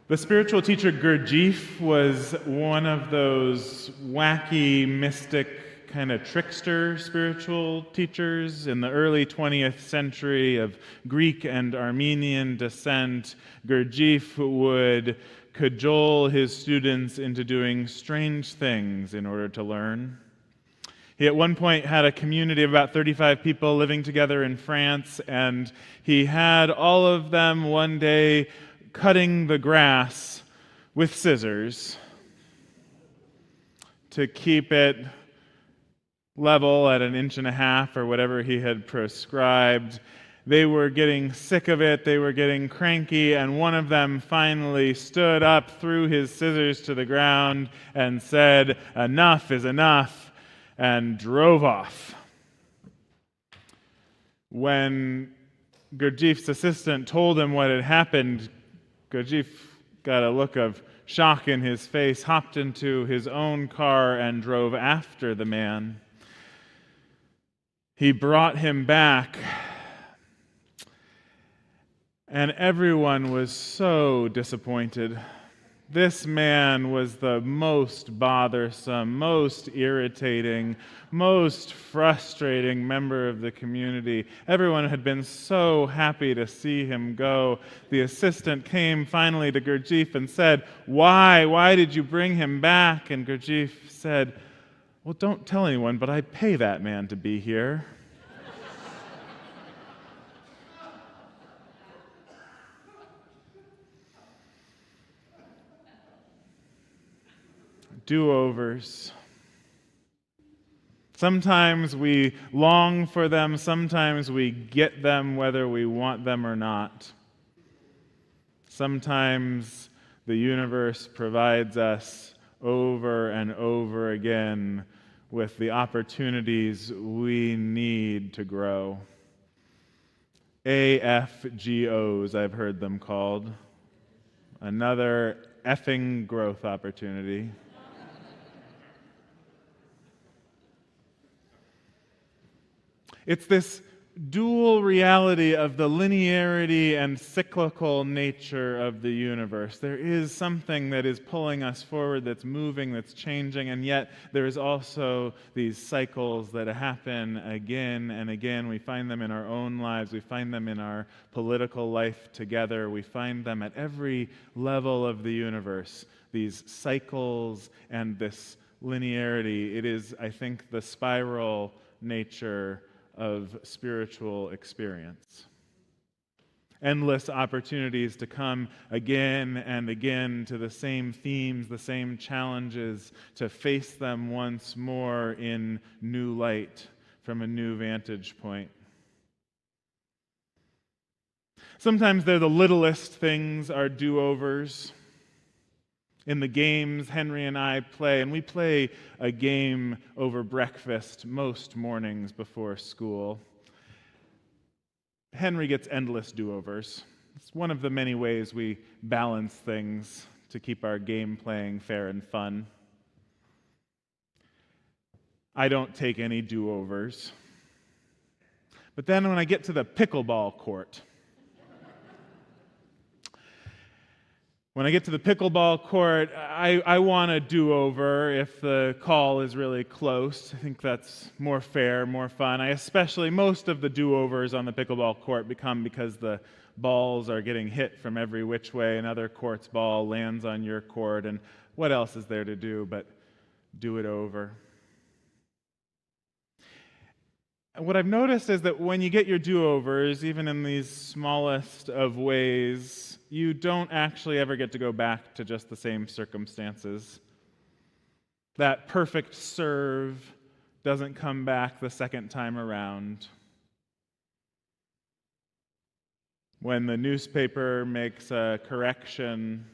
The spiritual teacher Gurdjieff was one of those wacky, mystic, kind of trickster spiritual teachers in the early 20th century of Greek and Armenian descent. Gurdjieff would cajole his students into doing strange things in order to learn. He at one point had a community of about 35 people living together in France, and he had all of them one day cutting the grass with scissors to keep it level at 1.5 inches or whatever he had prescribed. They were getting sick of it, they were getting cranky, and one of them finally stood up, threw his scissors to the ground, and said, "Enough is enough," and drove off. When Gurdjieff's assistant told him what had happened, Gurdjieff got a look of shock in his face, hopped into his own car, and drove after the man. He brought him back, and everyone was so disappointed. This man was the most bothersome, most irritating, most frustrating member of the community. Everyone had been so happy to see him go. The assistant came finally to Gurdjieff and said, Why did you bring him back?" And Gurdjieff said, "Well, don't tell anyone, but I pay that man to be here." Do-overs. Sometimes we long for them, sometimes we get them whether we want them or not. Sometimes the universe provides us over and over again with the opportunities we need to grow. AFGOs, I've heard them called. Another effing growth opportunity. It's this dual reality of the linearity and cyclical nature of the universe. There is something that is pulling us forward, that's moving, that's changing, and yet there is also these cycles that happen again and again. We find them in our own lives. We find them in our political life together. We find them at every level of the universe, these cycles and this linearity. It is, I think, the spiral nature of spiritual experience. Endless opportunities to come again and again to the same themes, the same challenges, to face them once more in new light, from a new vantage point. Sometimes they're the littlest things, our do-overs. In the games Henry and I play, and we play a game over breakfast most mornings before school. Henry gets endless do-overs. It's one of the many ways we balance things to keep our game playing fair and fun. I don't take any do-overs. But then when I get to the pickleball court, I want a do-over if the call is really close. I think that's more fair, more fun. Most of the do-overs on the pickleball court become because the balls are getting hit from every which way. Another court's ball lands on your court, and what else is there to do but do it over? What I've noticed is that when you get your do-overs, even in these smallest of ways, you don't actually ever get to go back to just the same circumstances. That perfect serve doesn't come back the second time around. When the newspaper makes a correction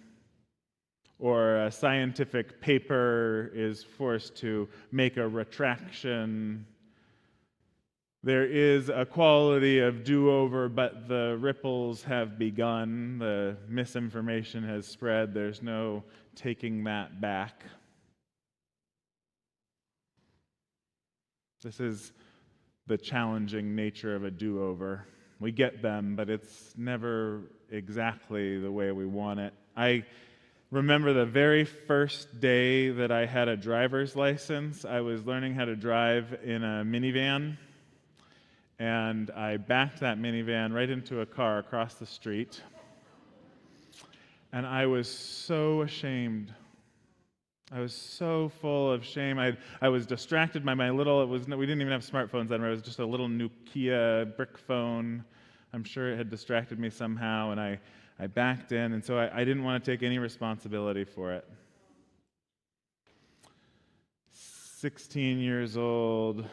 or a scientific paper is forced to make a retraction, there is a quality of do-over, but the ripples have begun. The misinformation has spread. There's no taking that back. This is the challenging nature of a do-over. We get them, but it's never exactly the way we want it. I remember the very first day that I had a driver's license. I was learning how to drive in a minivan, and I backed that minivan right into a car across the street. And I was so ashamed. I was so full of shame. I was distracted by my little, we didn't even have smartphones then, it was just a little Nokia brick phone. I'm sure it had distracted me somehow, and I backed in, and so I didn't want to take any responsibility for it. 16 years old,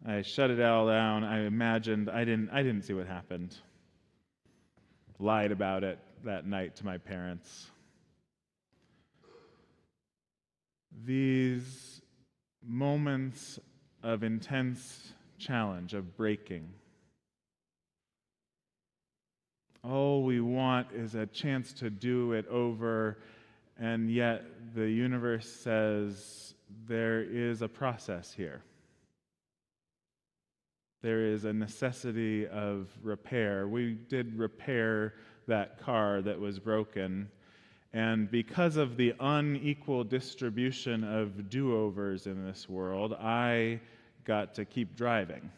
I shut it all down. I imagined, I didn't see what happened. Lied about it that night to my parents. These moments of intense challenge, of breaking. All we want is a chance to do it over, and yet the universe says there is a process here. There is a necessity of repair. We did repair that car that was broken, and because of the unequal distribution of do-overs in this world, I got to keep driving.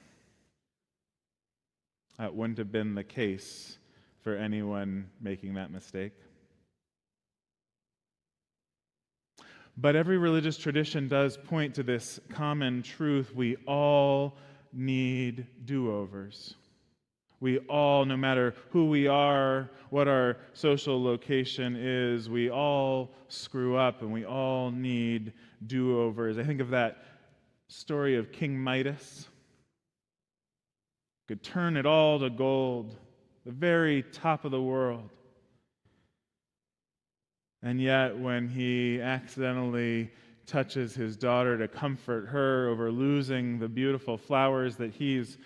That wouldn't have been the case for anyone making that mistake. But every religious tradition does point to this common truth: we all need do-overs. We all, no matter who we are, what our social location is, we all screw up and we all need do-overs. I think of that story of King Midas. Could turn it all to gold, the very top of the world. And yet, when he accidentally touches his daughter to comfort her over losing the beautiful flowers that he's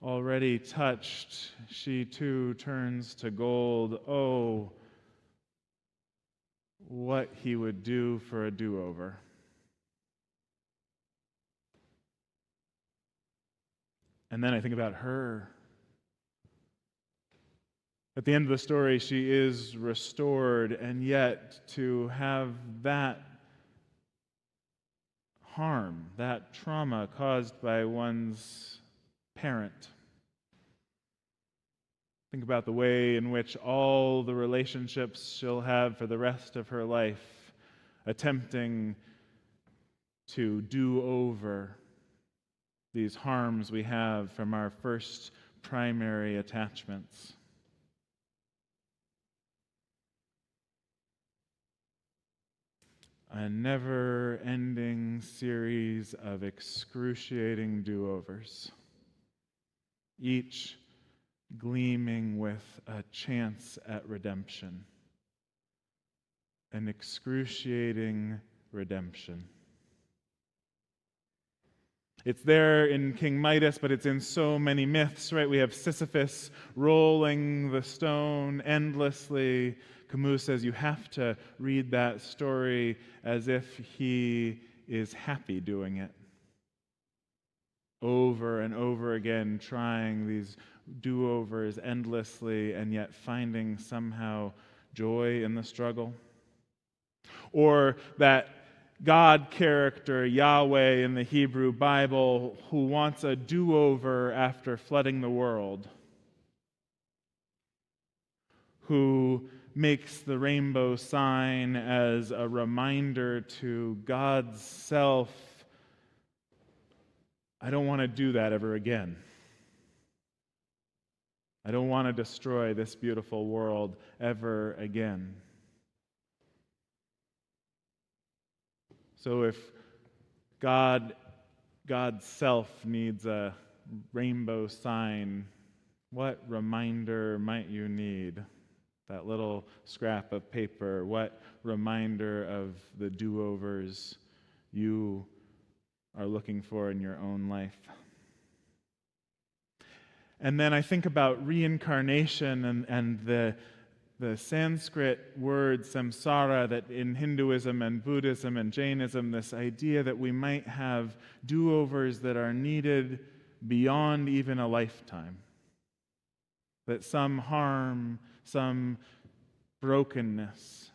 already touched, she too turns to gold. Oh, what he would do for a do-over. And then I think about her. At the end of the story, she is restored, and yet to have that harm, that trauma caused by one's parent. Think about the way in which all the relationships she'll have for the rest of her life, attempting to do over these harms we have from our first primary attachments. A never-ending series of excruciating do-overs, each gleaming with a chance at redemption, an excruciating redemption. It's there in King Midas, but it's in so many myths, right? We have Sisyphus rolling the stone endlessly. Camus says you have to read that story as if he is happy doing it. Over and over again, trying these do-overs endlessly, and yet finding somehow joy in the struggle. Or that God character, Yahweh in the Hebrew Bible, who wants a do-over after flooding the world, who makes the rainbow sign as a reminder to God's self, I don't want to do that ever again. I don't want to destroy this beautiful world ever again. So if God's self needs a rainbow sign, what reminder might you need? That little scrap of paper, what reminder of the do-overs you are looking for in your own life? And then I think about reincarnation and the Sanskrit word samsara, that in Hinduism and Buddhism and Jainism, this idea that we might have do-overs that are needed beyond even a lifetime. that some harm, some brokenness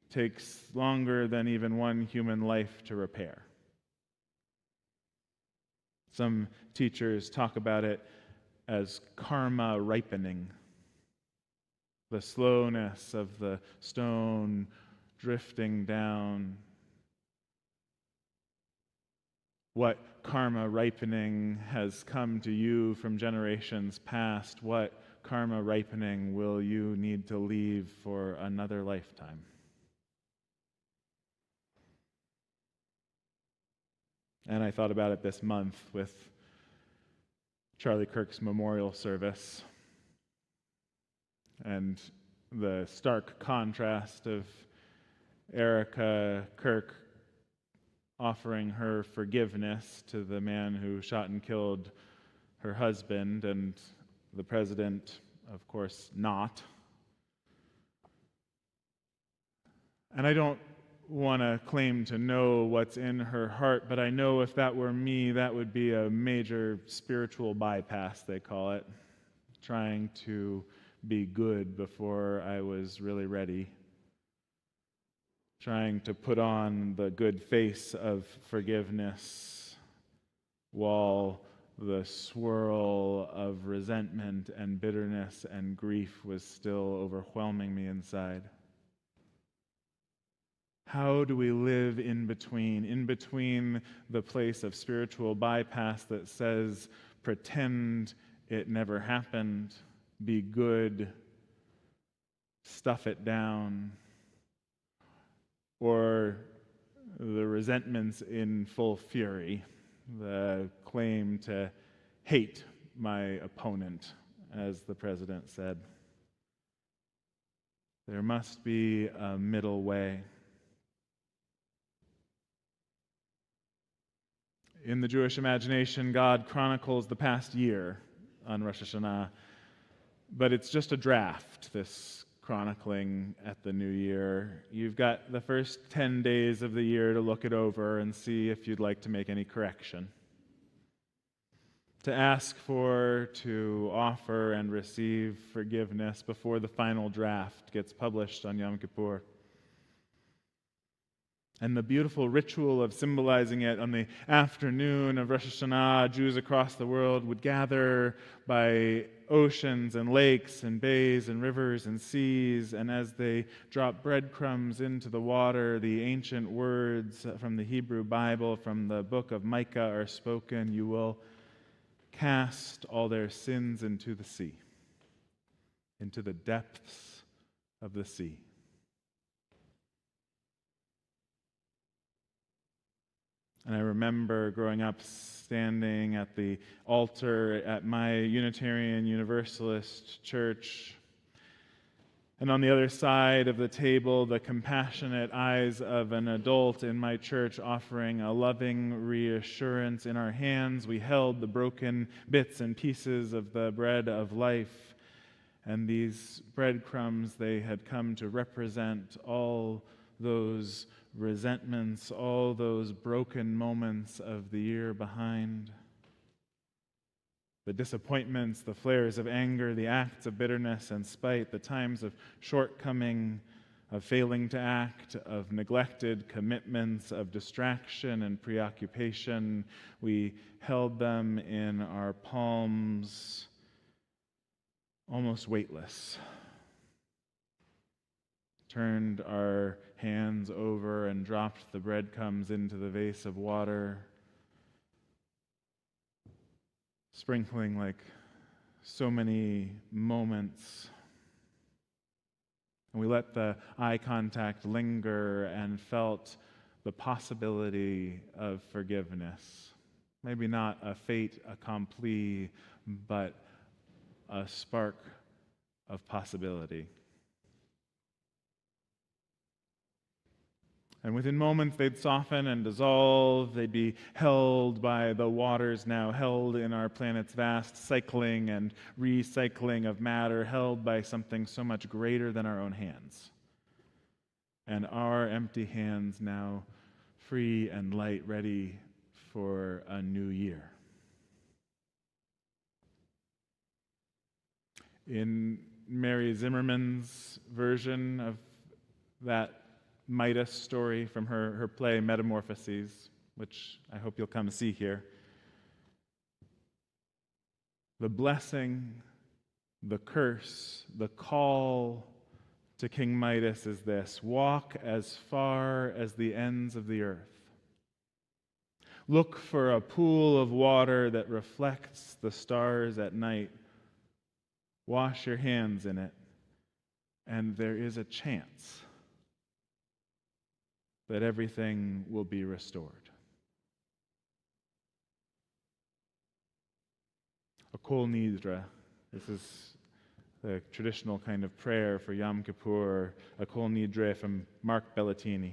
takes longer than even one human life to repair. Some teachers talk about it as karma ripening, the slowness of the stone drifting down. What karma ripening has come to you from generations past? What karma ripening will you need to leave for another lifetime? And I thought about it this month with Charlie Kirk's memorial service and the stark contrast of Erica Kirk offering her forgiveness to the man who shot and killed her husband, and the president, of course, not. And I don't want to claim to know what's in her heart, but I know if that were me, that would be a major spiritual bypass, they call it, trying to be good before I was really ready, trying to put on the good face of forgiveness while the swirl of resentment and bitterness and grief was still overwhelming me inside. How do we live in between the place of spiritual bypass that says, pretend it never happened, be good, stuff it down, or the resentments in full fury, the claim to hate my opponent, as the president said. There must be a middle way. In the Jewish imagination, God chronicles the past year on Rosh Hashanah, but it's just a draft, this chronicling at the new year. You've got the first 10 days of the year to look it over and see if you'd like to make any correction, to ask for, to offer, and receive forgiveness before the final draft gets published on Yom Kippur. And the beautiful ritual of symbolizing it on the afternoon of Rosh Hashanah, Jews across the world would gather by oceans and lakes and bays and rivers and seas, and as they drop breadcrumbs into the water, the ancient words from the Hebrew Bible, from the book of Micah, are spoken. You will cast all their sins into the sea, into the depths of the sea. And I remember growing up standing at the altar at my Unitarian Universalist church, and on the other side of the table, the compassionate eyes of an adult in my church offering a loving reassurance. In our hands, we held the broken bits and pieces of the bread of life, and these breadcrumbs, they had come to represent all those resentments, all those broken moments of the year behind. The disappointments, the flares of anger, the acts of bitterness and spite, the times of shortcoming, of failing to act, of neglected commitments, of distraction and preoccupation. We held them in our palms, almost weightless. Turned our hands over and dropped the breadcrumbs into the vase of water, sprinkling like so many moments. And we let the eye contact linger and felt the possibility of forgiveness. Maybe not a fait accompli, but a spark of possibility. And within moments, they'd soften and dissolve. They'd be held by the waters now, held in our planet's vast cycling and recycling of matter, held by something so much greater than our own hands. And our empty hands now free and light, ready for a new year. In Mary Zimmerman's version of that Midas story from her play Metamorphoses, which I hope you'll come see here, the blessing, the curse, the call to King Midas is this: walk as far as the ends of the earth. Look for a pool of water that reflects the stars at night. Wash your hands in it, and there is a chance that everything will be restored. A Kol Nidra. This is the traditional kind of prayer for Yom Kippur, a Kol Nidre from Mark Bellatini.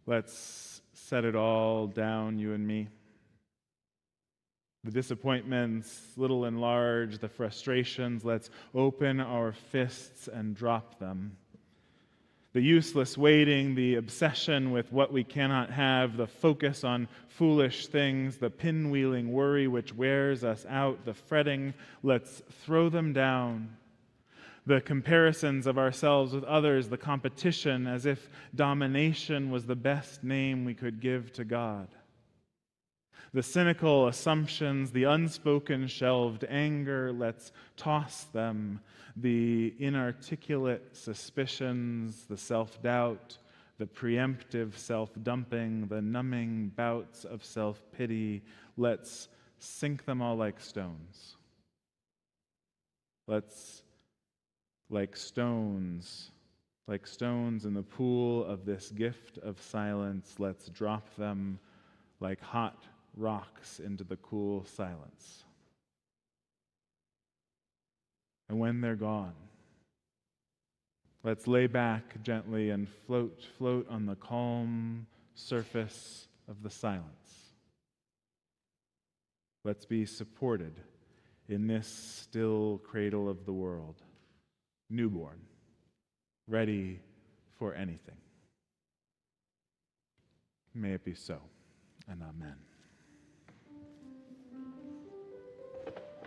Let's set it all down, you and me. The disappointments, little and large, the frustrations, let's open our fists and drop them. The useless waiting, the obsession with what we cannot have, the focus on foolish things, the pinwheeling worry which wears us out, the fretting, let's throw them down. The comparisons of ourselves with others, the competition, as if domination was the best name we could give to God. The cynical assumptions, the unspoken shelved anger, let's toss them. The inarticulate suspicions, the self-doubt, the preemptive self-dumping, the numbing bouts of self-pity, let's sink them all like stones. Let's, like stones in the pool of this gift of silence, let's drop them like hot rocks into the cool silence. And when they're gone, let's lay back gently and float on the calm surface of the silence. Let's be supported in this still cradle of the world, newborn, ready for anything. May it be so, and amen.